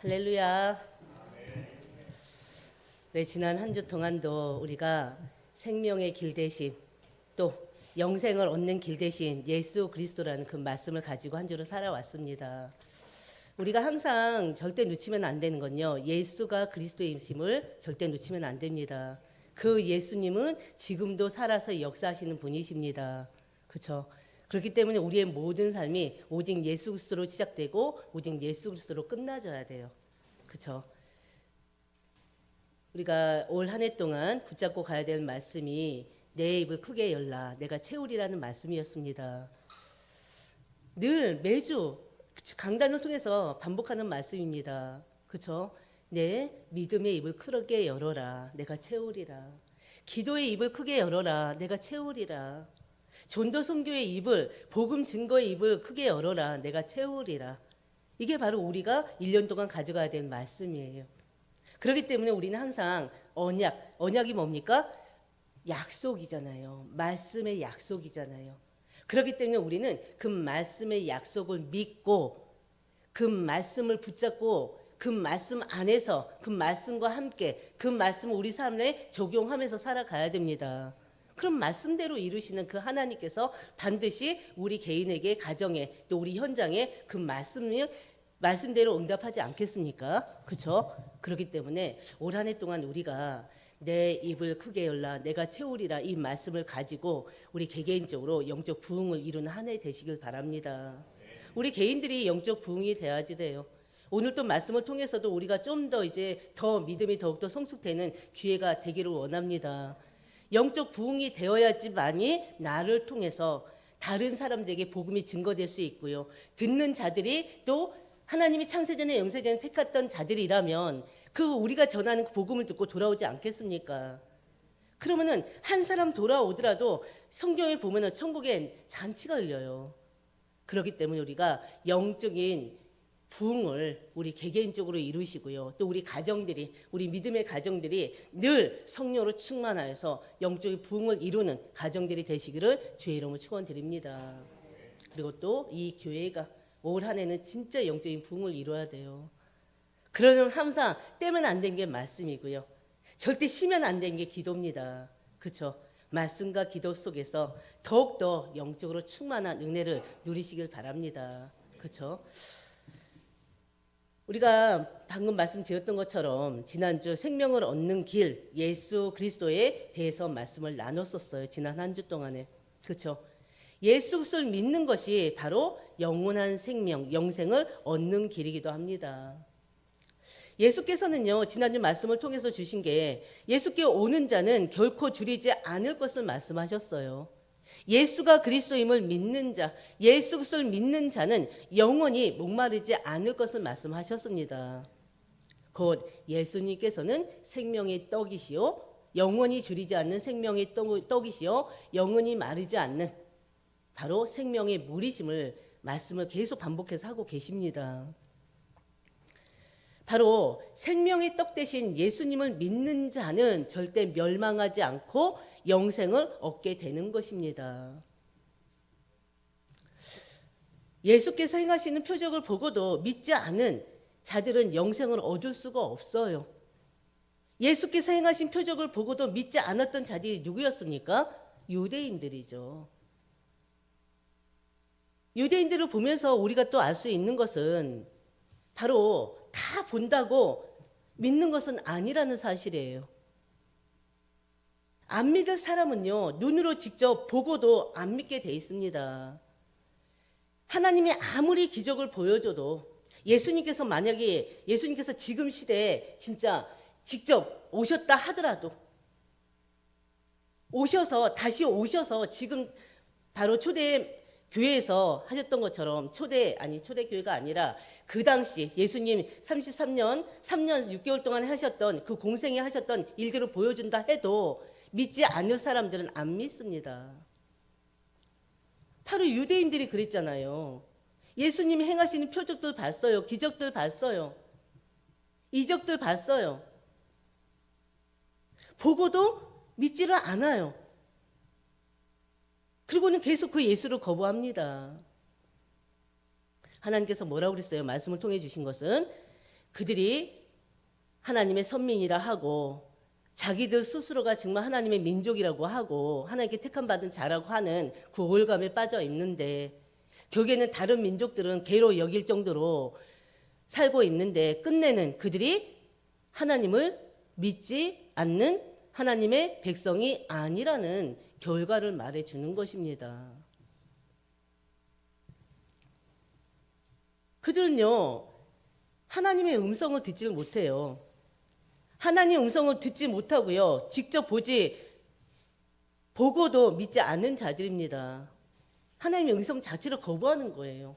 할렐루야. 네, 지난 한 주 동안도 우리가 생명의 길 대신 또 영생을 얻는 길 대신 예수 그리스도라는 그 말씀을 가지고 한 주를 살아왔습니다. 우리가 항상 절대 놓치면 안 되는 건요, 예수가 그리스도이심을 절대 놓치면 안 됩니다. 그 예수님은 지금도 살아서 역사하시는 분이십니다. 그렇죠? 그렇기 때문에 우리의 모든 삶이 오직 예수 그리스도로 시작되고 오직 예수 그리스도로 끝나져야 돼요. 그렇죠? 우리가 올 한 해 동안 붙잡고 가야 될 말씀이 내 입을 크게 열라 내가 채우리라는 말씀이었습니다. 늘 매주 강단을 통해서 반복하는 말씀입니다. 그렇죠? 내 믿음의 입을 크게 열어라 내가 채우리라. 기도의 입을 크게 열어라 내가 채우리라. 전도 선교의 입을, 복음 증거의 입을 크게 열어라 내가 채우리라. 이게 바로 우리가 1년 동안 가져가야 될 말씀이에요. 그렇기 때문에 우리는 항상 언약이 뭡니까? 약속이잖아요. 말씀의 약속이잖아요. 그렇기 때문에 우리는 그 말씀의 약속을 믿고 그 말씀을 붙잡고 그 말씀 안에서 그 말씀과 함께 그 말씀을 우리 삶에 적용하면서 살아가야 됩니다. 그럼 말씀대로 이루시는 그 하나님께서 반드시 우리 개인에게, 가정에, 또 우리 현장에 그 말씀대로 응답하지 않겠습니까? 그렇죠? 그렇기 때문에 올 한 해 동안 우리가 내 입을 크게 열라 내가 채우리라 이 말씀을 가지고 우리 개개인적으로 영적 부흥을 이루는 한 해 되시길 바랍니다. 우리 개인들이 영적 부흥이 돼야지 돼요. 오늘 또 말씀을 통해서도 우리가 좀 더 이제 더 믿음이 더욱더 성숙되는 기회가 되기를 원합니다. 영적 부흥이 되어야지만이 나를 통해서 다른 사람들에게 복음이 증거될 수 있고요. 듣는 자들이 또 하나님이 창세전에 영세전에 택했던 자들이라면 그 우리가 전하는 그 복음을 듣고 돌아오지 않겠습니까? 그러면은 한 사람 돌아오더라도 성경에 보면은 천국엔 잔치가 열려요. 그렇기 때문에 우리가 영적인 부흥을 우리 개개인적으로 이루시고요. 또 우리 가정들이, 우리 믿음의 가정들이 늘 성령으로 충만하여서 영적인 부흥을 이루는 가정들이 되시기를 주의 이름으로 축원드립니다. 그리고 또 이 교회가 올 한 해는 진짜 영적인 부흥을 이루어야 돼요. 그러면 항상 떼면 안 되는 게 말씀이고요. 절대 쉬면 안 되는 게 기도입니다. 그렇죠? 말씀과 기도 속에서 더욱더 영적으로 충만한 은혜를 누리시길 바랍니다. 그렇죠? 우리가 방금 말씀드렸던 것처럼 지난주 생명을 얻는 길 예수 그리스도에 대해서 말씀을 나눴었어요. 지난 한 주 동안에. 그렇죠? 예수 그리스도를 믿는 것이 바로 영원한 생명, 영생을 얻는 길이기도 합니다. 예수께서는요, 지난주 말씀을 통해서 주신 게 예수께 오는 자는 결코 줄이지 않을 것을 말씀하셨어요. 예수가 그리스도임을 믿는 자, 예수 그리스도를 믿는 자는 영원히 목마르지 않을 것을 말씀하셨습니다. 곧 예수님께서는 생명의 떡이시요 영원히 줄이지 않는 생명의 떡이시요 영원히 마르지 않는 바로 생명의 물이심을 말씀을 계속 반복해서 하고 계십니다. 바로 생명의 떡 대신 예수님을 믿는 자는 절대 멸망하지 않고 영생을 얻게 되는 것입니다. 예수께서 행하시는 표적을 보고도 믿지 않은 자들은 영생을 얻을 수가 없어요. 예수께서 행하신 표적을 보고도 믿지 않았던 자들이 누구였습니까? 유대인들이죠. 유대인들을 보면서 우리가 또 알 수 있는 것은 바로 다 본다고 믿는 것은 아니라는 사실이에요. 안 믿을 사람은요, 눈으로 직접 보고도 안 믿게 돼 있습니다. 하나님이 아무리 기적을 보여줘도 예수님께서 만약에 예수님께서 지금 시대에 진짜 직접 오셨다 하더라도 다시 오셔서 지금 바로 초대 교회에서 하셨던 것처럼 초대 교회가 아니라 그 당시 예수님 33년 3년 6개월 동안 하셨던 그 공생에 하셨던 일들을 보여준다 해도 믿지 않을 사람들은 안 믿습니다. 바로 유대인들이 그랬잖아요. 예수님이 행하시는 표적들 봤어요. 기적들 봤어요. 이적들 봤어요. 보고도 믿지를 않아요. 그리고는 계속 그 예수를 거부합니다. 하나님께서 뭐라고 그랬어요? 말씀을 통해 주신 것은 그들이 하나님의 선민이라 하고 자기들 스스로가 정말 하나님의 민족이라고 하고 하나님께 택함 받은 자라고 하는 그 우월감에 빠져 있는데, 결국에는 다른 민족들은 개로 여길 정도로 살고 있는데 끝내는 그들이 하나님을 믿지 않는 하나님의 백성이 아니라는 결과를 말해주는 것입니다. 그들은요, 하나님의 음성을 듣지를 못해요. 하나님의 음성을 듣지 못하고요, 직접 보고도 믿지 않는 자들입니다. 하나님의 음성 자체를 거부하는 거예요.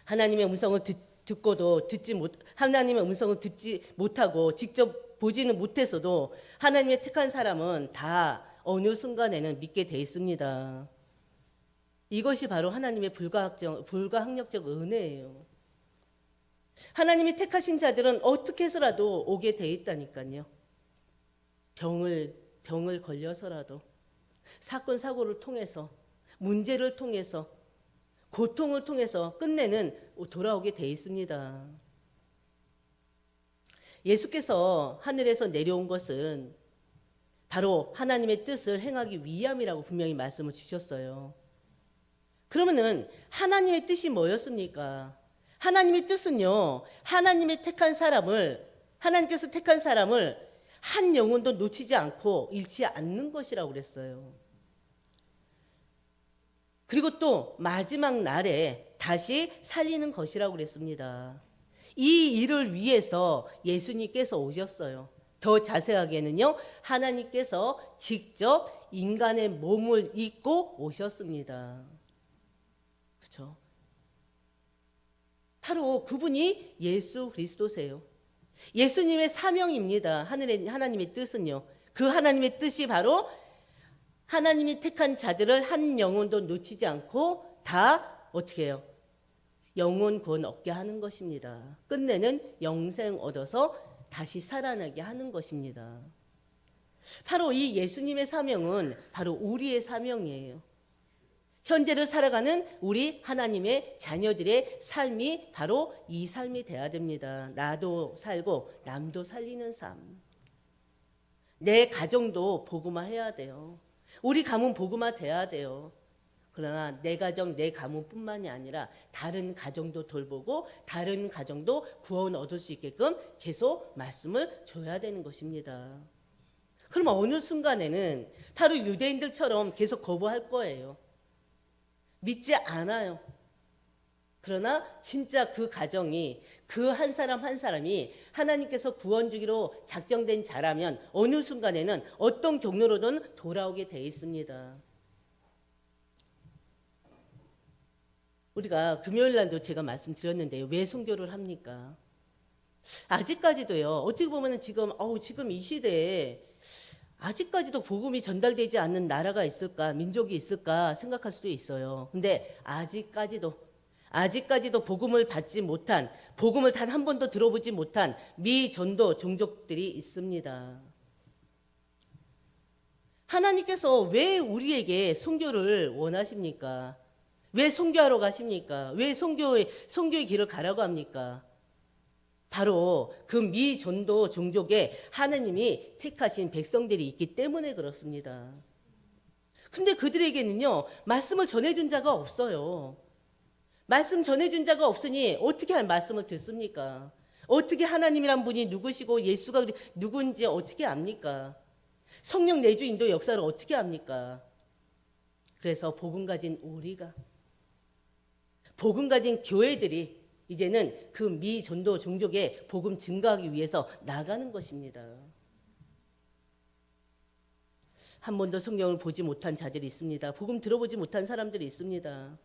하나님의 음성을 듣고도 하나님의 음성을 듣지 못하고 직접 보지는 못해서도 하나님의 택한 사람은 다 어느 순간에는 믿게 돼 있습니다. 이것이 바로 하나님의 불가항력적 은혜예요. 하나님이 택하신 자들은 어떻게 해서라도 오게 돼 있다니까요. 병을 걸려서라도, 사건 사고를 통해서, 문제를 통해서, 고통을 통해서 끝내는 돌아오게 돼 있습니다. 예수께서 하늘에서 내려온 것은 바로 하나님의 뜻을 행하기 위함이라고 분명히 말씀을 주셨어요. 그러면은 하나님의 뜻이 뭐였습니까? 하나님의 뜻은요, 하나님께서 택한 사람을 한 영혼도 놓치지 않고 잃지 않는 것이라고 그랬어요. 그리고 또 마지막 날에 다시 살리는 것이라고 그랬습니다. 이 일을 위해서 예수님께서 오셨어요. 더 자세하게는요, 하나님께서 직접 인간의 몸을 입고 오셨습니다. 그렇죠? 바로 그분이 예수 그리스도세요. 예수님의 사명입니다. 하나님의 뜻은요. 그 하나님의 뜻이 바로 하나님이 택한 자들을 한 영혼도 놓치지 않고 다 어떻게 해요? 영혼 구원 얻게 하는 것입니다. 끝내는 영생 얻어서 다시 살아나게 하는 것입니다. 바로 이 예수님의 사명은 바로 우리의 사명이에요. 현재를 살아가는 우리 하나님의 자녀들의 삶이 바로 이 삶이 돼야 됩니다. 나도 살고 남도 살리는 삶. 내 가정도 복음화해야 돼요. 우리 가문 복음화 돼야 돼요. 그러나 내 가정, 내 가문뿐만이 아니라 다른 가정도 돌보고 다른 가정도 구원 얻을 수 있게끔 계속 말씀을 줘야 되는 것입니다. 그럼 어느 순간에는 바로 유대인들처럼 계속 거부할 거예요. 믿지 않아요. 그러나 진짜 그 가정이, 그 한 사람 한 사람이 하나님께서 구원 주기로 작정된 자라면 어느 순간에는 어떤 경로로든 돌아오게 돼 있습니다. 우리가 금요일 날도 제가 말씀드렸는데요. 왜 선교를 합니까? 아직까지도요. 어떻게 보면 지금 이 시대에 아직까지도 복음이 전달되지 않는 나라가 있을까, 민족이 있을까 생각할 수도 있어요. 근데 아직까지도 복음을 받지 못한, 복음을 단 한 번도 들어보지 못한 미전도 종족들이 있습니다. 하나님께서 왜 우리에게 선교를 원하십니까? 왜 선교하러 가십니까? 왜 선교의 길을 가라고 합니까? 바로 그 미전도 종족에 하나님이 택하신 백성들이 있기 때문에 그렇습니다. 근데 그들에게는요, 말씀을 전해준 자가 없어요. 말씀 전해준 자가 없으니 어떻게 말씀을 듣습니까? 어떻게 하나님이란 분이 누구시고 예수가 누군지 어떻게 압니까? 성령 내주 인도 역사를 어떻게 압니까? 그래서 복음 가진 우리가, 복음 가진 교회들이 이제는 그 미전도 종족에 복음 증가하기 위해서 나가는 것입니다. 한 번도 성경을 보지 못한 자들이 있습니다. 복음 들어보지 못한 사람들이 있습니다.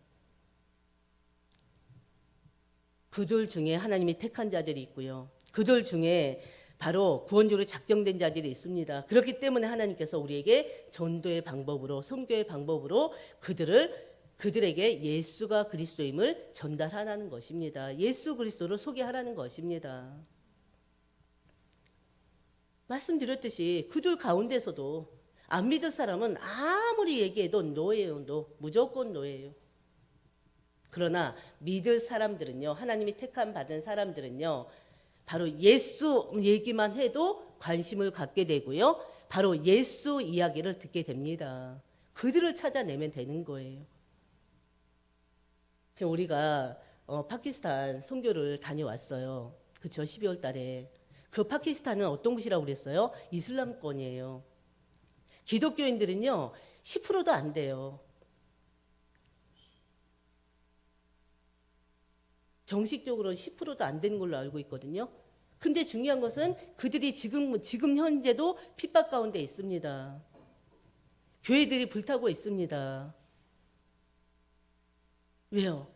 그들 중에 하나님이 택한 자들이 있고요. 그들 중에 바로 구원주로 작정된 자들이 있습니다. 그렇기 때문에 하나님께서 우리에게 전도의 방법으로, 선교의 방법으로 그들에게 예수가 그리스도임을 전달하라는 것입니다. 예수 그리스도를 소개하라는 것입니다. 말씀드렸듯이 그들 가운데서도 안 믿을 사람은 아무리 얘기해도 노예요. 무조건 노예요. 그러나 믿을 사람들은요, 하나님이 택함 받은 사람들은요, 바로 예수 얘기만 해도 관심을 갖게 되고요, 바로 예수 이야기를 듣게 됩니다. 그들을 찾아내면 되는 거예요. 지금 우리가 파키스탄 선교를 다녀왔어요. 그쵸? 12월 달에. 그 파키스탄은 어떤 곳이라고 그랬어요? 이슬람권이에요. 기독교인들은요, 10%도 안 돼요. 정식적으로 10%도 안 되는 걸로 알고 있거든요. 근데 중요한 것은 그들이 지금 현재도 핍박 가운데 있습니다. 교회들이 불타고 있습니다. 왜요?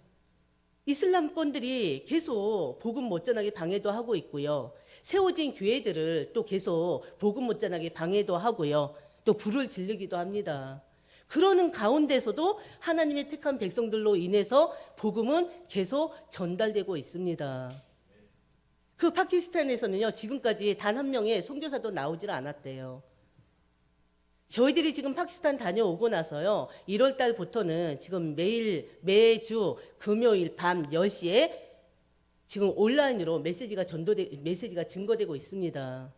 이슬람권들이 계속 복음 못 전하게 방해도 하고 있고요. 세워진 교회들을 또 계속 복음 못 전하게 방해도 하고요. 또 불을 지르기도 합니다. 그러는 가운데서도 하나님의 택한 백성들로 인해서 복음은 계속 전달되고 있습니다. 그 파키스탄에서는요, 지금까지 단 한 명의 선교사도 나오질 않았대요. 저희들이 지금 파키스탄 다녀오고 나서요, 1월 달부터는 지금 매주 금요일 밤 10시에 지금 온라인으로 메시지가 증거되고 있습니다.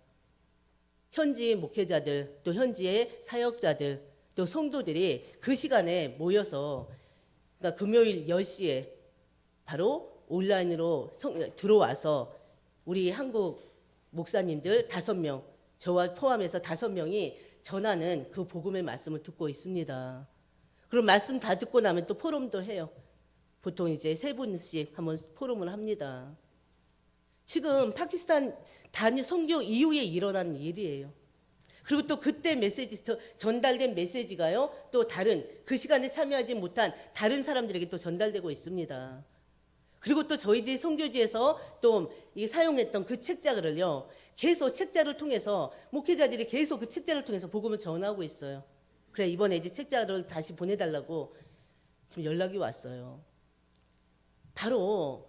현지 목회자들, 또 현지의 사역자들, 또 성도들이 그 시간에 모여서, 그러니까 금요일 10시에 바로 온라인으로 들어와서 우리 한국 목사님들 5명, 저와 포함해서 5명이 전하는 그 복음의 말씀을 듣고 있습니다. 그럼 말씀 다 듣고 나면 또 포럼도 해요. 보통 이제 3분씩 한번 포럼을 합니다. 지금 파키스탄 단위 선교 이후에 일어난 일이에요. 그리고 또 그때 전달된 메시지가요, 또 다른 그 시간에 참여하지 못한 다른 사람들에게 또 전달되고 있습니다. 그리고 또 저희들이 선교지에서 또 사용했던 그 책자를요, 계속 책자를 통해서 목회자들이 계속 그 책자를 통해서 복음을 전하고 있어요. 그래 이번에 이제 책자를 다시 보내달라고 지금 연락이 왔어요. 바로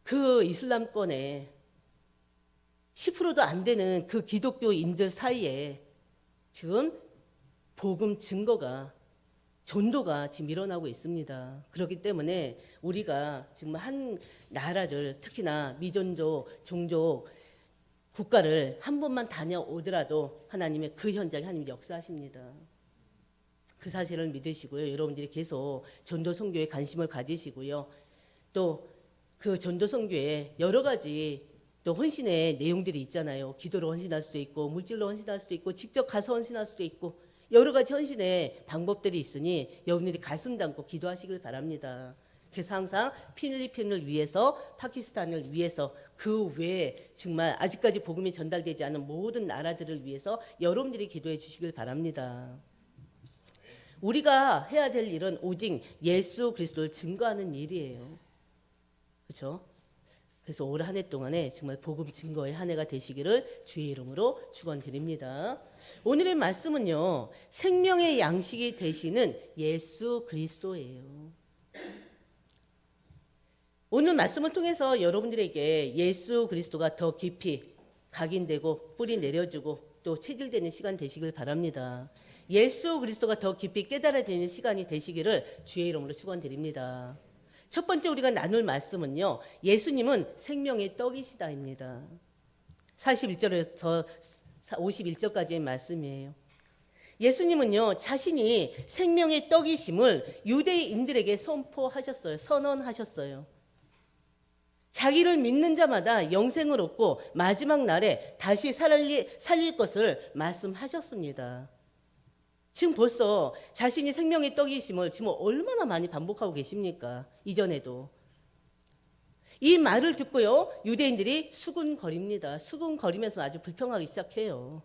그 이슬람권에 10%도 안 되는 그 기독교인들 사이에 지금 복음 증거가, 전도가 지금 일어나고 있습니다. 그렇기 때문에 우리가 지금 한 나라를, 특히나 미전도 종족 국가를 한 번만 다녀오더라도 하나님의 그 현장에 하나님이 역사하십니다. 그 사실을 믿으시고요. 여러분들이 계속 전도 선교에 관심을 가지시고요. 또 그 전도 선교에 여러 가지 또 헌신의 내용들이 있잖아요. 기도로 헌신할 수도 있고, 물질로 헌신할 수도 있고, 직접 가서 헌신할 수도 있고, 여러 가지 헌신의 방법들이 있으니 여러분들이 가슴 담고 기도하시길 바랍니다. 그래서 항상 필리핀을 위해서, 파키스탄을 위해서, 그 외에 정말 아직까지 복음이 전달되지 않은 모든 나라들을 위해서 여러분들이 기도해 주시길 바랍니다. 우리가 해야 될 일은 오직 예수 그리스도를 증거하는 일이에요. 그렇죠? 그래서 올 한 해 동안에 정말 복음 증거의 한 해가 되시기를 주의 이름으로 축원드립니다. 오늘의 말씀은요, 생명의 양식이 되시는 예수 그리스도예요. 오늘 말씀을 통해서 여러분들에게 예수 그리스도가 더 깊이 각인되고 뿌리 내려주고 또 체질되는 시간 되시길 바랍니다. 예수 그리스도가 더 깊이 깨달아지는 시간이 되시기를 주의 이름으로 축원드립니다. 첫 번째 우리가 나눌 말씀은요, 예수님은 생명의 떡이시다입니다. 41절에서 51절까지의 말씀이에요. 예수님은요, 자신이 생명의 떡이심을 유대인들에게 선포하셨어요. 선언하셨어요. 자기를 믿는 자마다 영생을 얻고 마지막 날에 다시 살릴 것을 말씀하셨습니다. 지금 벌써 자신이 생명의 떡이심을 지금 얼마나 많이 반복하고 계십니까? 이전에도. 이 말을 듣고요, 유대인들이 수군거립니다. 수군거리면서 아주 불평하기 시작해요.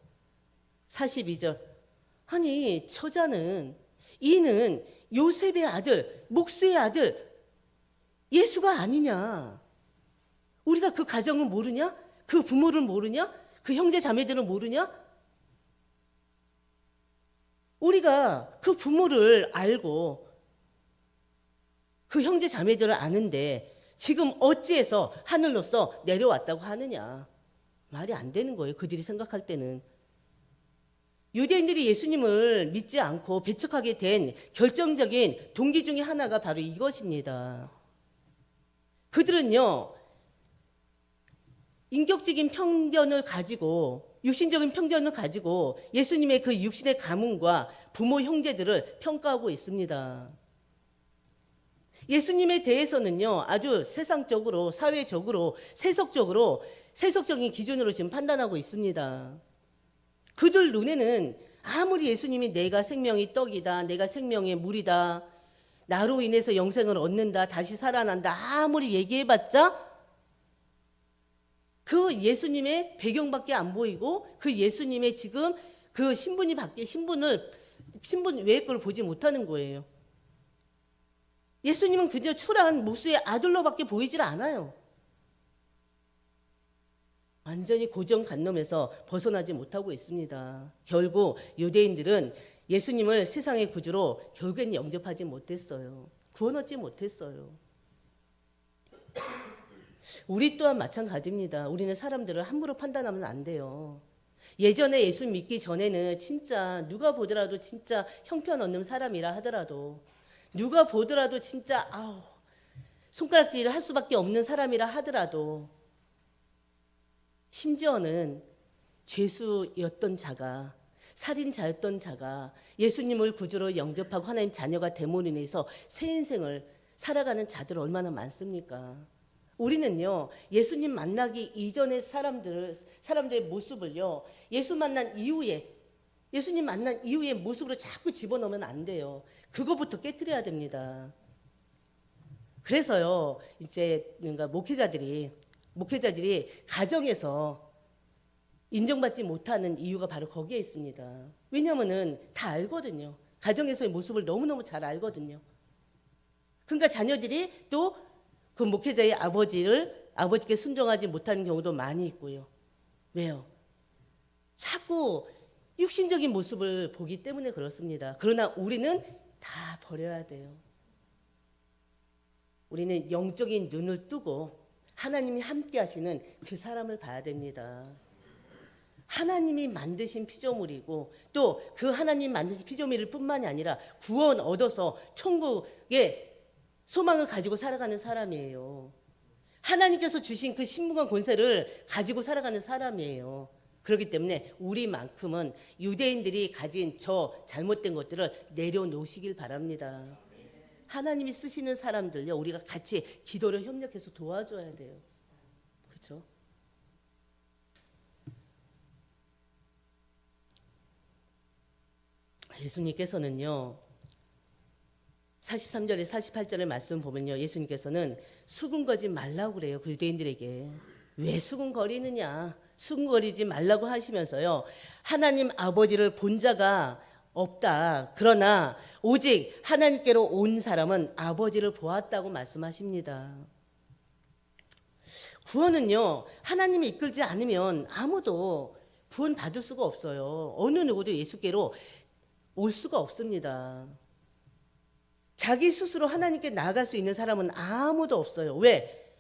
42절. 아니, 저자는, 이는 요셉의 아들, 목수의 아들, 예수가 아니냐? 우리가 그 가정을 모르냐? 그 부모를 모르냐? 그 형제 자매들을 모르냐? 우리가 그 부모를 알고 그 형제 자매들을 아는데 지금 어찌해서 하늘로서 내려왔다고 하느냐? 말이 안 되는 거예요. 그들이 생각할 때는. 유대인들이 예수님을 믿지 않고 배척하게 된 결정적인 동기 중에 하나가 바로 이것입니다. 그들은요, 인격적인 편견을 가지고, 육신적인 편견을 가지고 예수님의 그 육신의 가문과 부모 형제들을 평가하고 있습니다. 예수님에 대해서는요, 아주 세상적으로, 사회적으로, 세속적인 기준으로 지금 판단하고 있습니다. 그들 눈에는 아무리 예수님이 내가 생명의 떡이다, 내가 생명의 물이다, 나로 인해서 영생을 얻는다, 다시 살아난다, 아무리 얘기해봤자 그 예수님의 배경밖에 안 보이고 그 예수님의 지금 그 신분 외의 걸 보지 못하는 거예요. 예수님은 그저 출한 모수의 아들로밖에 보이질 않아요. 완전히 고정관념에서 벗어나지 못하고 있습니다. 결국 유대인들은 예수님을 세상의 구주로 결국엔 영접하지 못했어요. 구원 얻지 못했어요. 우리 또한 마찬가지입니다. 우리는 사람들을 함부로 판단하면 안 돼요. 예전에 예수 믿기 전에는 진짜 누가 보더라도 진짜 형편없는 사람이라 하더라도, 누가 보더라도 진짜 손가락질을 할 수밖에 없는 사람이라 하더라도, 심지어는 죄수였던 자가, 살인자였던 자가 예수님을 구주로 영접하고 하나님 자녀가 됨으로 인해서 새 인생을 살아가는 자들 얼마나 많습니까? 우리는요, 예수님 만나기 이전의 사람들의 모습을요, 예수님 만난 이후의 모습으로 자꾸 집어넣으면 안 돼요. 그거부터 깨트려야 됩니다. 그래서요, 이제 뭔가 목회자들이 가정에서 인정받지 못하는 이유가 바로 거기에 있습니다. 왜냐하면은 다 알거든요. 가정에서의 모습을 너무너무 잘 알거든요. 그러니까 자녀들이 또 그 목회자의 아버지께 순종하지 못하는 경우도 많이 있고요. 왜요? 자꾸 육신적인 모습을 보기 때문에 그렇습니다. 그러나 우리는 다 버려야 돼요. 우리는 영적인 눈을 뜨고 하나님이 함께 하시는 그 사람을 봐야 됩니다. 하나님이 만드신 피조물이고 또 그 하나님 만드신 피조물일 뿐만이 아니라 구원 얻어서 천국의 소망을 가지고 살아가는 사람이에요. 하나님께서 주신 그 신분과 권세를 가지고 살아가는 사람이에요. 그렇기 때문에 우리만큼은 유대인들이 가진 저 잘못된 것들을 내려놓으시길 바랍니다. 하나님이 쓰시는 사람들요, 우리가 같이 기도를 협력해서 도와줘야 돼요. 그렇죠? 예수님께서는요, 43절에 48절의 말씀을 보면요, 예수님께서는 수군거리지 말라고 그래요. 그 유대인들에게. 왜 수군거리느냐, 수군거리지 말라고 하시면서요, 하나님 아버지를 본 자가 없다. 그러나 오직 하나님께로 온 사람은 아버지를 보았다고 말씀하십니다. 구원은요, 하나님이 이끌지 않으면 아무도 구원 받을 수가 없어요. 어느 누구도 예수께로 올 수가 없습니다. 자기 스스로 하나님께 나아갈 수 있는 사람은 아무도 없어요. 왜?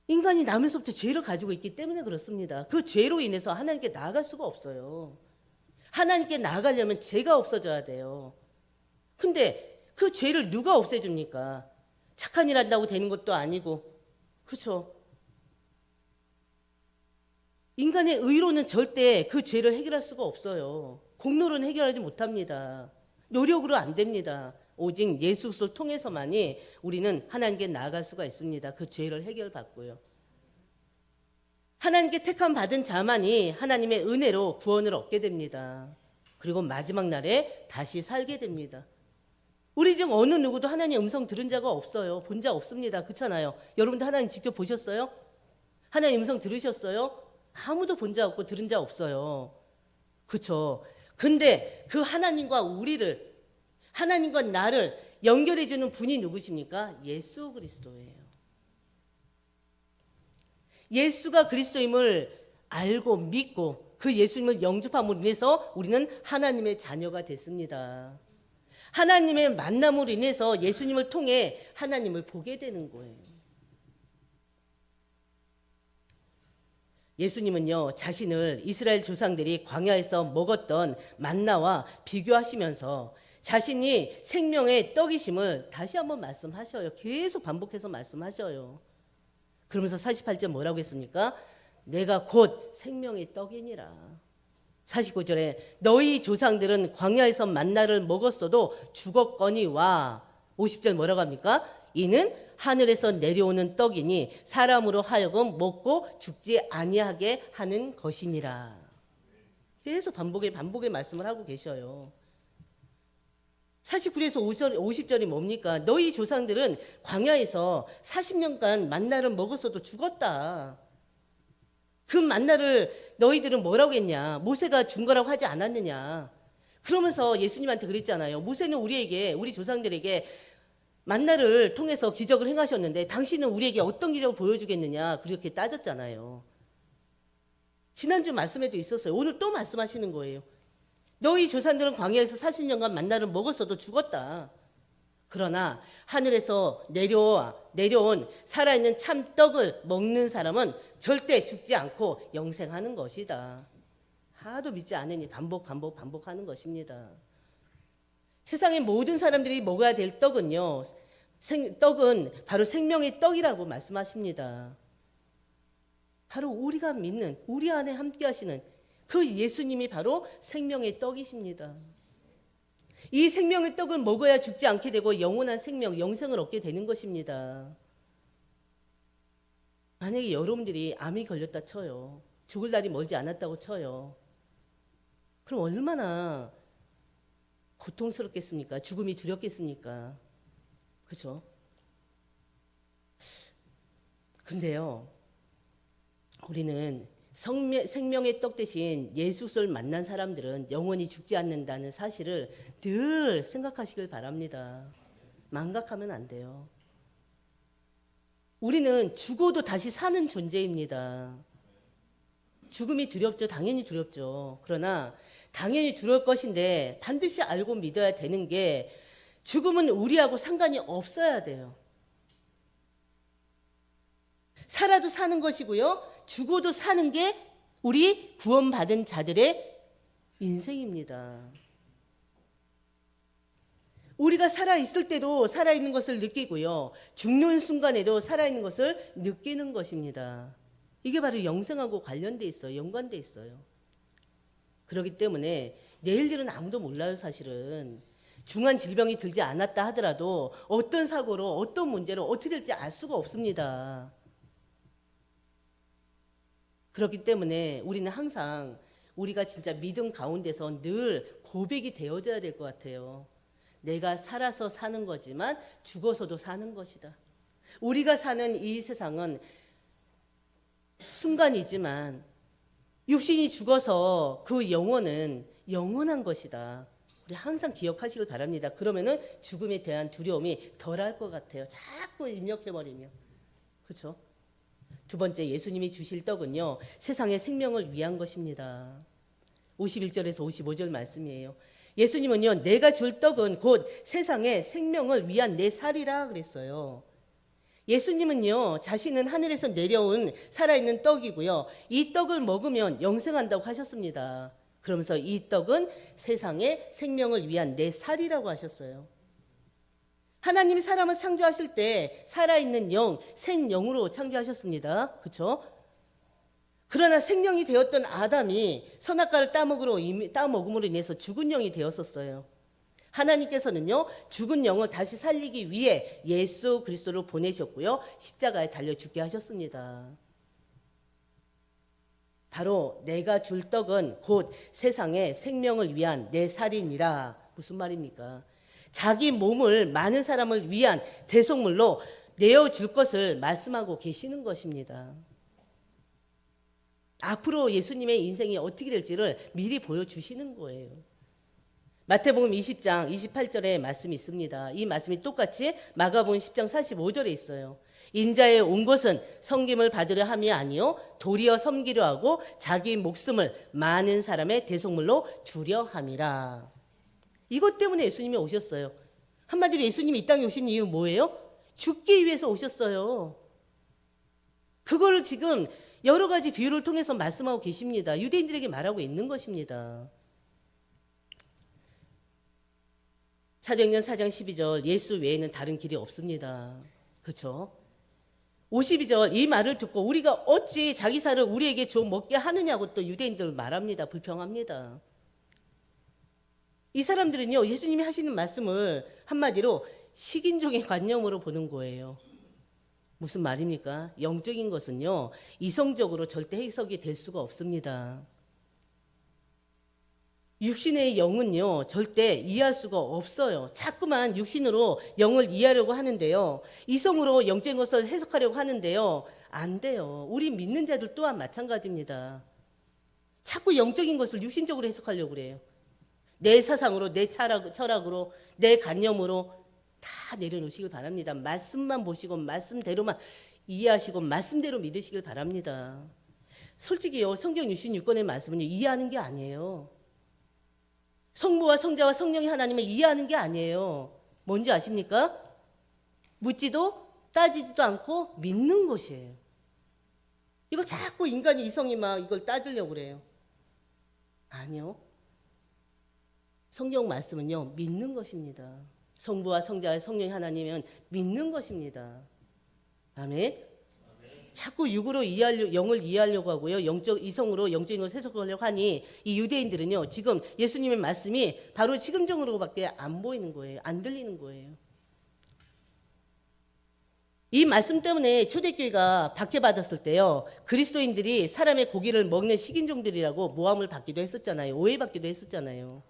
인간이 나면서부터 죄를 가지고 있기 때문에 그렇습니다. 그 죄로 인해서 하나님께 나아갈 수가 없어요. 하나님께 나아가려면 죄가 없어져야 돼요. 근데 그 죄를 누가 없애줍니까? 착한 일 한다고 되는 것도 아니고. 그렇죠? 인간의 의로는 절대 그 죄를 해결할 수가 없어요. 공로로는 해결하지 못합니다. 노력으로 안 됩니다. 오직 예수 그리스도를 통해서만이 우리는 하나님께 나아갈 수가 있습니다. 그 죄를 해결받고요. 하나님께 택함 받은 자만이 하나님의 은혜로 구원을 얻게 됩니다. 그리고 마지막 날에 다시 살게 됩니다. 우리 중 어느 누구도 하나님의 음성 들은 자가 없어요. 본 자 없습니다. 그렇잖아요. 여러분도 하나님 직접 보셨어요? 하나님의 음성 들으셨어요? 아무도 본 자 없고 들은 자 없어요. 그렇죠? 근데 그 하나님과 하나님과 나를 연결해주는 분이 누구십니까? 예수 그리스도예요. 예수가 그리스도임을 알고 믿고 그 예수님을 영접함으로 인해서 우리는 하나님의 자녀가 됐습니다. 하나님의 만남으로 인해서 예수님을 통해 하나님을 보게 되는 거예요. 예수님은요, 자신을 이스라엘 조상들이 광야에서 먹었던 만나와 비교하시면서 자신이 생명의 떡이심을 다시 한번 말씀하셔요. 계속 반복해서 말씀하셔요. 그러면서 48절 뭐라고 했습니까? 내가 곧 생명의 떡이니라. 49절에 너희 조상들은 광야에서 만나를 먹었어도 죽었거니와. 50절 뭐라고 합니까? 이는 하늘에서 내려오는 떡이니 사람으로 하여금 먹고 죽지 아니하게 하는 것이니라. 계속 반복에 말씀을 하고 계셔요. 49절에서 50절이 뭡니까? 너희 조상들은 광야에서 40년간 만나를 먹었어도 죽었다. 그 만나를 너희들은 뭐라고 했냐? 모세가 준 거라고 하지 않았느냐? 그러면서 예수님한테 그랬잖아요. 모세는 우리 조상들에게 만나를 통해서 기적을 행하셨는데 당신은 우리에게 어떤 기적을 보여주겠느냐? 그렇게 따졌잖아요. 지난주 말씀에도 있었어요. 오늘 또 말씀하시는 거예요. 너희 조상들은 광야에서 40년간 만나를 먹었어도 죽었다. 그러나 하늘에서 내려온 살아있는 참 떡을 먹는 사람은 절대 죽지 않고 영생하는 것이다. 하도 믿지 않으니 반복하는 것입니다. 세상의 모든 사람들이 먹어야 될 떡은요, 떡은 바로 생명의 떡이라고 말씀하십니다. 바로 우리가 믿는, 우리 안에 함께 하시는 그 예수님이 바로 생명의 떡이십니다. 이 생명의 떡을 먹어야 죽지 않게 되고 영원한 생명, 영생을 얻게 되는 것입니다. 만약에 여러분들이 암이 걸렸다 쳐요. 죽을 날이 멀지 않았다고 쳐요. 그럼 얼마나 고통스럽겠습니까? 죽음이 두렵겠습니까? 그렇죠? 근데요, 우리는 생명의 떡 대신 예수를 만난 사람들은 영원히 죽지 않는다는 사실을 늘 생각하시길 바랍니다. 망각하면 안 돼요. 우리는 죽어도 다시 사는 존재입니다. 죽음이 두렵죠. 당연히 두렵죠. 그러나 당연히 두려울 것인데 반드시 알고 믿어야 되는 게 죽음은 우리하고 상관이 없어야 돼요. 살아도 사는 것이고요. 죽어도 사는 게 우리 구원받은 자들의 인생입니다. 우리가 살아있을 때도 살아있는 것을 느끼고요. 죽는 순간에도 살아있는 것을 느끼는 것입니다. 이게 바로 영생하고 관련돼 있어요. 연관돼 있어요. 그렇기 때문에 내일 일은 아무도 몰라요. 사실은. 중한 질병이 들지 않았다 하더라도 어떤 사고로 어떤 문제로 어떻게 될지 알 수가 없습니다. 그렇기 때문에 우리는 항상 우리가 진짜 믿음 가운데서 늘 고백이 되어져야 될 것 같아요. 내가 살아서 사는 거지만 죽어서도 사는 것이다. 우리가 사는 이 세상은 순간이지만 육신이 죽어서 그 영혼은 영원한 것이다. 우리 항상 기억하시길 바랍니다. 그러면은 죽음에 대한 두려움이 덜할 것 같아요. 자꾸 입력해버리면. 그렇죠? 두 번째, 예수님이 주실 떡은요, 세상의 생명을 위한 것입니다. 51절에서 55절 말씀이에요. 예수님은요, 내가 줄 떡은 곧 세상의 생명을 위한 내 살이라 그랬어요. 예수님은요, 자신은 하늘에서 내려온 살아있는 떡이고요, 이 떡을 먹으면 영생한다고 하셨습니다. 그러면서 이 떡은 세상의 생명을 위한 내 살이라고 하셨어요. 하나님이 사람을 창조하실 때 살아있는 영, 생영으로 창조하셨습니다. 그렇죠? 그러나 생명이 되었던 아담이 선악과를 따먹음으로 인해서 죽은 영이 되었었어요. 하나님께서는요, 죽은 영을 다시 살리기 위해 예수 그리스도를 보내셨고요, 십자가에 달려 죽게 하셨습니다. 바로 내가 줄 떡은 곧 세상의 생명을 위한 내 살이니라. 무슨 말입니까? 자기 몸을 많은 사람을 위한 대속물로 내어줄 것을 말씀하고 계시는 것입니다. 앞으로 예수님의 인생이 어떻게 될지를 미리 보여주시는 거예요. 마태복음 20장 28절에 말씀이 있습니다. 이 말씀이 똑같이 마가복음 10장 45절에 있어요. 인자에 온 것은 섬김을 받으려 함이 아니요 도리어 섬기려 하고 자기 목숨을 많은 사람의 대속물로 주려 함이라. 이것 때문에 예수님이 오셨어요. 한마디로 예수님이 이 땅에 오신 이유 뭐예요? 죽기 위해서 오셨어요. 그거를 지금 여러 가지 비유를 통해서 말씀하고 계십니다. 유대인들에게 말하고 있는 것입니다. 사도행전 4장 12절 예수 외에는 다른 길이 없습니다. 그렇죠? 52절 이 말을 듣고 우리가 어찌 자기 살을 우리에게 주어 먹게 하느냐고 또 유대인들 말합니다. 불평합니다. 이 사람들은요 예수님이 하시는 말씀을 한마디로 식인종의 관념으로 보는 거예요. 무슨 말입니까? 영적인 것은요 이성적으로 절대 해석이 될 수가 없습니다. 육신의 영은요 절대 이해할 수가 없어요. 자꾸만 육신으로 영을 이해하려고 하는데요, 이성으로 영적인 것을 해석하려고 하는데요, 안 돼요. 우리 믿는 자들 또한 마찬가지입니다. 자꾸 영적인 것을 육신적으로 해석하려고 그래요. 내 사상으로, 내 철학으로, 내 관념으로 다 내려놓으시길 바랍니다. 말씀만 보시고 말씀대로만 이해하시고 말씀대로 믿으시길 바랍니다. 솔직히요 성경 66권의 말씀은 이해하는 게 아니에요. 성부와 성자와 성령이 하나님을 이해하는 게 아니에요. 뭔지 아십니까? 묻지도 따지지도 않고 믿는 것이에요. 이거 자꾸 인간이 이성이 막 이걸 따지려고 그래요. 아니요. 성경 말씀은요 믿는 것입니다. 성부와 성자와 성령이 하나님은 믿는 것입니다. 아멘. 자꾸 육으로 영을 이해하려고 하고요, 이성으로 영적인 것을 해석하려고 하니 이 유대인들은요 지금 예수님의 말씀이 바로 식음정으로밖에 안 보이는 거예요. 안 들리는 거예요. 이 말씀 때문에 초대교회가 박해받았을 때요 그리스도인들이 사람의 고기를 먹는 식인종들이라고 모함을 받기도 했었잖아요. 오해받기도 했었잖아요.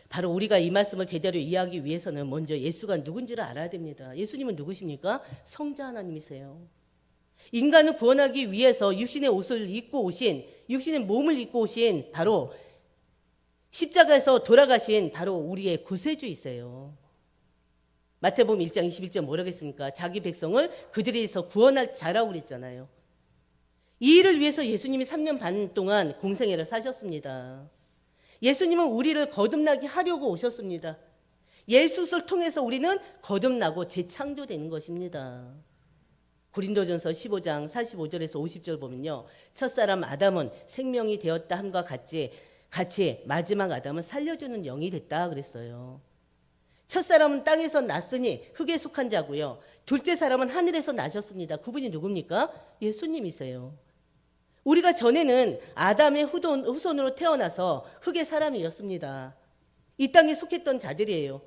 바로 우리가 이 말씀을 제대로 이해하기 위해서는 먼저 예수가 누군지를 알아야 됩니다. 예수님은 누구십니까? 성자 하나님이세요. 인간을 구원하기 위해서 육신의 옷을 입고 오신, 육신의 몸을 입고 오신 바로 십자가에서 돌아가신 바로 우리의 구세주이세요. 마태복음 1장 21절 뭐라고 했습니까? 자기 백성을 그들에서 구원할 자라고 그랬잖아요. 이 일을 위해서 예수님이 3년 반 동안 공생애를 사셨습니다. 예수님은 우리를 거듭나게 하려고 오셨습니다. 예수를 통해서 우리는 거듭나고 재창조되는 것입니다. 고린도전서 15장 45절에서 50절 보면요, 첫사람 아담은 생명이 되었다 함과 같이 마지막 아담은 살려주는 영이 됐다 그랬어요. 첫사람은 땅에서 났으니 흙에 속한 자고요, 둘째 사람은 하늘에서 나셨습니다. 그분이 누굽니까? 예수님이세요. 우리가 전에는 아담의 후손으로 태어나서 흙의 사람이었습니다. 이 땅에 속했던 자들이에요.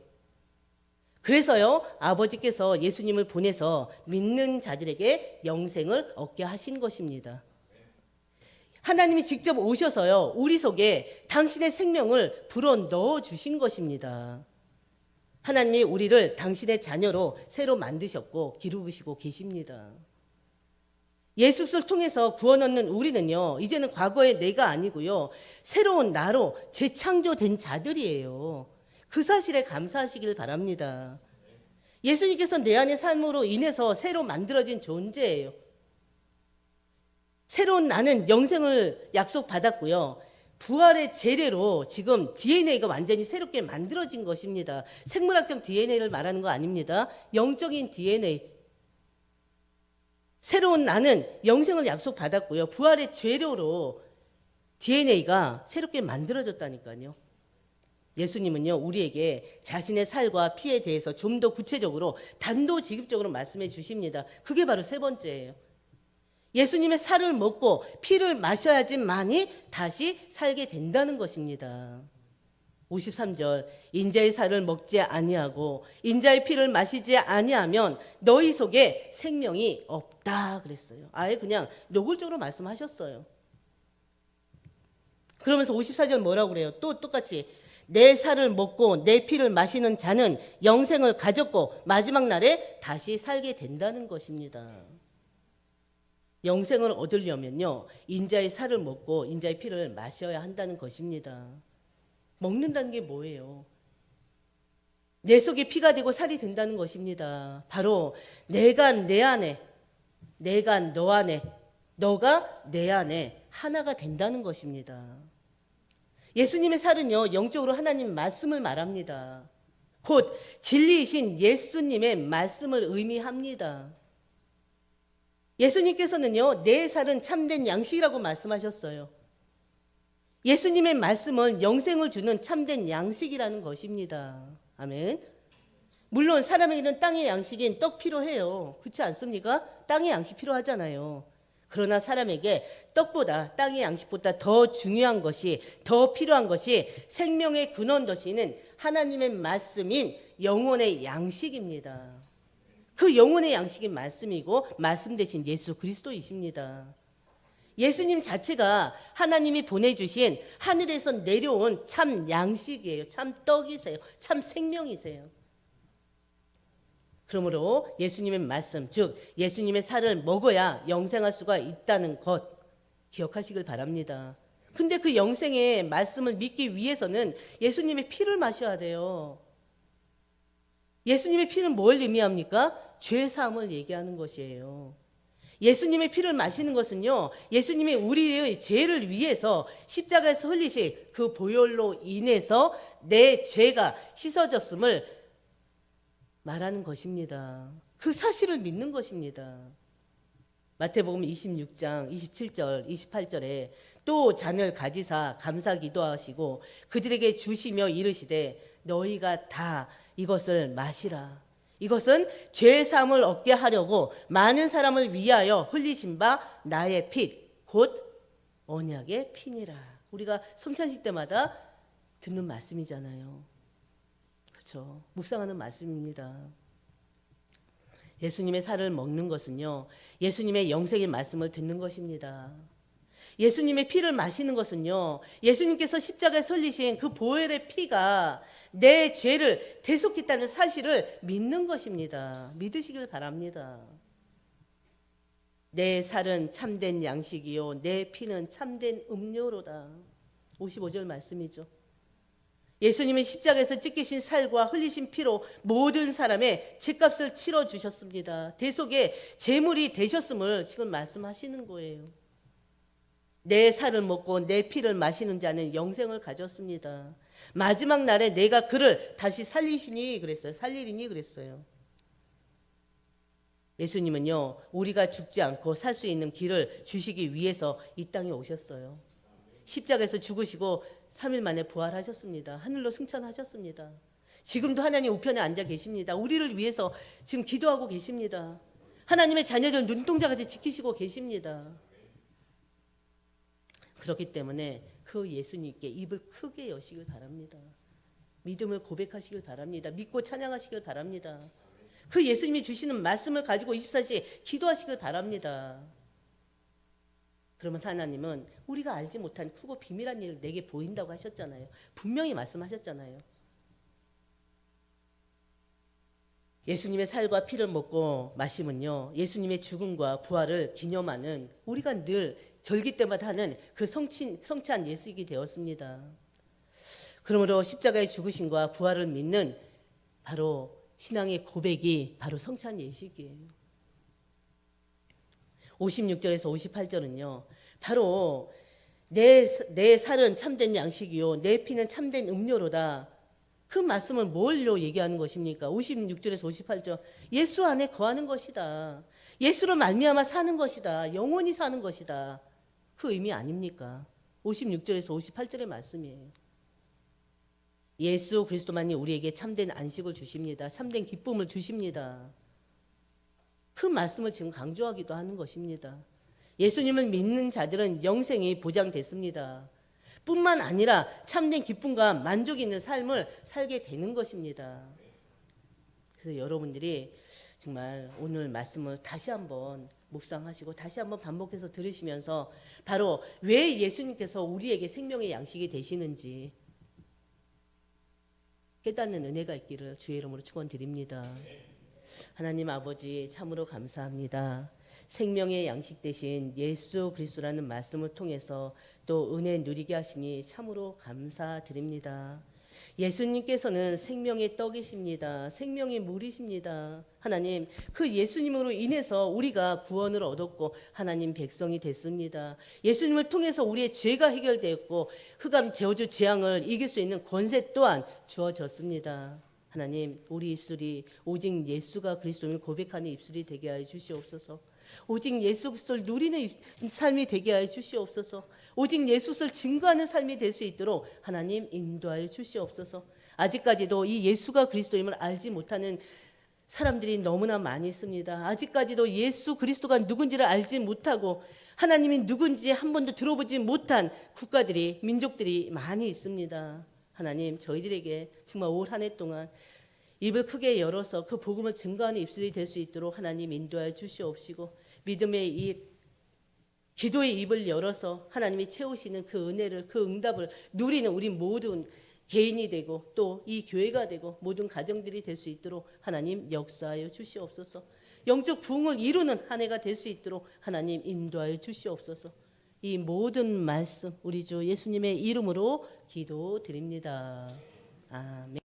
그래서요 아버지께서 예수님을 보내서 믿는 자들에게 영생을 얻게 하신 것입니다. 하나님이 직접 오셔서요 우리 속에 당신의 생명을 불어넣어 주신 것입니다. 하나님이 우리를 당신의 자녀로 새로 만드셨고 기르시고 계십니다. 예수를 통해서 구원 얻는 우리는요 이제는 과거의 내가 아니고요 새로운 나로 재창조된 자들이에요. 그 사실에 감사하시길 바랍니다. 예수님께서 내 안의 삶으로 인해서 새로 만들어진 존재예요. 새로운 나는 영생을 약속받았고요, 부활의 재래로 지금 DNA가 완전히 새롭게 만들어진 것입니다. 생물학적 DNA를 말하는 거 아닙니다. 영적인 DNA. 새로운 나는 영생을 약속받았고요, 부활의 재료로 DNA가 새롭게 만들어졌다니까요. 예수님은요 우리에게 자신의 살과 피에 대해서 좀 더 구체적으로 단도직입적으로 말씀해 주십니다. 그게 바로 세 번째예요. 예수님의 살을 먹고 피를 마셔야지만이 다시 살게 된다는 것입니다. 53절 인자의 살을 먹지 아니하고 인자의 피를 마시지 아니하면 너희 속에 생명이 없다 그랬어요. 아예 그냥 노골적으로 말씀하셨어요. 그러면서 54절 뭐라고 그래요? 또 똑같이 내 살을 먹고 내 피를 마시는 자는 영생을 가졌고 마지막 날에 다시 살게 된다는 것입니다. 영생을 얻으려면요 인자의 살을 먹고 인자의 피를 마셔야 한다는 것입니다. 먹는다는 게 뭐예요? 내 속에 피가 되고 살이 된다는 것입니다. 바로 내가 내 안에, 내가 너 안에, 너가 내 안에 하나가 된다는 것입니다. 예수님의 살은요 영적으로 하나님 말씀을 말합니다. 곧 진리이신 예수님의 말씀을 의미합니다. 예수님께서는요 내 살은 참된 양식이라고 말씀하셨어요. 예수님의 말씀은 영생을 주는 참된 양식이라는 것입니다. 아멘. 물론 사람에게는 땅의 양식인 떡 필요해요. 그렇지 않습니까? 땅의 양식 필요하잖아요. 그러나 사람에게 떡보다, 땅의 양식보다 더 중요한 것이, 더 필요한 것이 생명의 근원 되시는 하나님의 말씀인 영혼의 양식입니다. 그 영혼의 양식인 말씀이고 말씀 대신 예수 그리스도이십니다. 예수님 자체가 하나님이 보내주신 하늘에서 내려온 참 양식이에요. 참 떡이세요. 참 생명이세요. 그러므로 예수님의 말씀, 즉 예수님의 살을 먹어야 영생할 수가 있다는 것 기억하시길 바랍니다. 근데 그 영생의 말씀을 믿기 위해서는 예수님의 피를 마셔야 돼요. 예수님의 피는 뭘 의미합니까? 죄 사함을 얘기하는 것이에요. 예수님의 피를 마시는 것은요, 예수님이 우리의 죄를 위해서 십자가에서 흘리신 그 보혈로 인해서 내 죄가 씻어졌음을 말하는 것입니다. 그 사실을 믿는 것입니다. 마태복음 26장 27절 28절에 또 잔을 가지사 감사 기도하시고 그들에게 주시며 이르시되 너희가 다 이것을 마시라. 이것은 죄 사함을 얻게 하려고 많은 사람을 위하여 흘리신 바 나의 피 곧 언약의 피니라. 우리가 성찬식 때마다 듣는 말씀이잖아요. 그렇죠. 묵상하는 말씀입니다. 예수님의 살을 먹는 것은요, 예수님의 영생의 말씀을 듣는 것입니다. 예수님의 피를 마시는 것은요, 예수님께서 십자가에 설리신 그 보혈의 피가 내 죄를 대속했다는 사실을 믿는 것입니다. 믿으시길 바랍니다. 내 살은 참된 양식이요 내 피는 참된 음료로다. 55절 말씀이죠. 예수님이 십자가에서 찢기신 살과 흘리신 피로 모든 사람의 죄값을 치러주셨습니다. 대속의 제물이 되셨음을 지금 말씀하시는 거예요. 내 살을 먹고 내 피를 마시는 자는 영생을 가졌습니다. 마지막 날에 내가 그를 다시 살리시니 그랬어요. 살리리니 그랬어요. 예수님은요, 우리가 죽지 않고 살 수 있는 길을 주시기 위해서 이 땅에 오셨어요. 십자가에서 죽으시고 3일 만에 부활하셨습니다. 하늘로 승천하셨습니다. 지금도 하나님 우편에 앉아 계십니다. 우리를 위해서 지금 기도하고 계십니다. 하나님의 자녀들 눈동자같이 지키시고 계십니다. 그렇기 때문에 그 예수님께 입을 크게 여시길 바랍니다. 믿음을 고백하시길 바랍니다. 믿고 찬양하시길 바랍니다. 그 예수님이 주시는 말씀을 가지고 24시 기도하시길 바랍니다. 그러면 하나님은 우리가 알지 못한 크고 비밀한 일을 내게 보인다고 하셨잖아요. 분명히 말씀하셨잖아요. 예수님의 살과 피를 먹고 마시면요, 예수님의 죽음과 부활을 기념하는 우리가 늘 절기 때마다 하는 그 성찬 예식이 되었습니다. 그러므로 십자가의 죽으심과 부활을 믿는 바로 신앙의 고백이 바로 성찬 예식이에요. 56절에서 58절은요. 바로 내 살은 참된 양식이요 내 피는 참된 음료로다. 그 말씀을 뭘로 얘기하는 것입니까? 56절에서 58절. 예수 안에 거하는 것이다. 예수로 말미암아 사는 것이다. 영원히 사는 것이다. 그 의미 아닙니까? 56절에서 58절의 말씀이에요. 예수 그리스도만이 우리에게 참된 안식을 주십니다. 참된 기쁨을 주십니다. 그 말씀을 지금 강조하기도 하는 것입니다. 예수님을 믿는 자들은 영생이 보장됐습니다. 뿐만 아니라 참된 기쁨과 만족이 있는 삶을 살게 되는 것입니다. 그래서 여러분들이 정말 오늘 말씀을 다시 한번 묵상하시고 다시 한번 반복해서 들으시면서 바로 왜 예수님께서 우리에게 생명의 양식이 되시는지 깨닫는 은혜가 있기를 주의 이름으로 축원드립니다. 하나님 아버지 참으로 감사합니다. 생명의 양식 대신 예수 그리스도라는 말씀을 통해서 또 은혜 누리게 하시니 참으로 감사드립니다. 예수님께서는 생명의 떡이십니다. 생명의 물이십니다. 하나님, 그 예수님으로 인해서 우리가 구원을 얻었고 하나님 백성이 됐습니다. 예수님을 통해서 우리의 죄가 해결되었고 흑암 저주 재앙을 이길 수 있는 권세 또한 주어졌습니다. 하나님, 우리 입술이 오직 예수가 그리스도를 고백하는 입술이 되게 하여 주시옵소서. 오직 예수 그리스도를 누리는 삶이 되게 하여 주시옵소서. 오직 예수 그리스도를 증거하는 삶이 될 수 있도록 하나님 인도하여 주시옵소서. 아직까지도 이 예수가 그리스도임을 알지 못하는 사람들이 너무나 많이 있습니다. 아직까지도 예수 그리스도가 누군지를 알지 못하고 하나님이 누군지 한 번도 들어보지 못한 국가들이, 민족들이 많이 있습니다. 하나님, 저희들에게 정말 올 한 해 동안 입을 크게 열어서 그 복음을 증거하는 입술이 될 수 있도록 하나님 인도하여 주시옵시고, 믿음의 입, 기도의 입을 열어서 하나님이 채우시는 그 은혜를, 그 응답을 누리는 우리 모든 개인이 되고 또 이 교회가 되고 모든 가정들이 될 수 있도록 하나님 역사하여 주시옵소서. 영적 부흥을 이루는 한 해가 될 수 있도록 하나님 인도하여 주시옵소서. 이 모든 말씀 우리 주 예수님의 이름으로 기도드립니다. 아멘.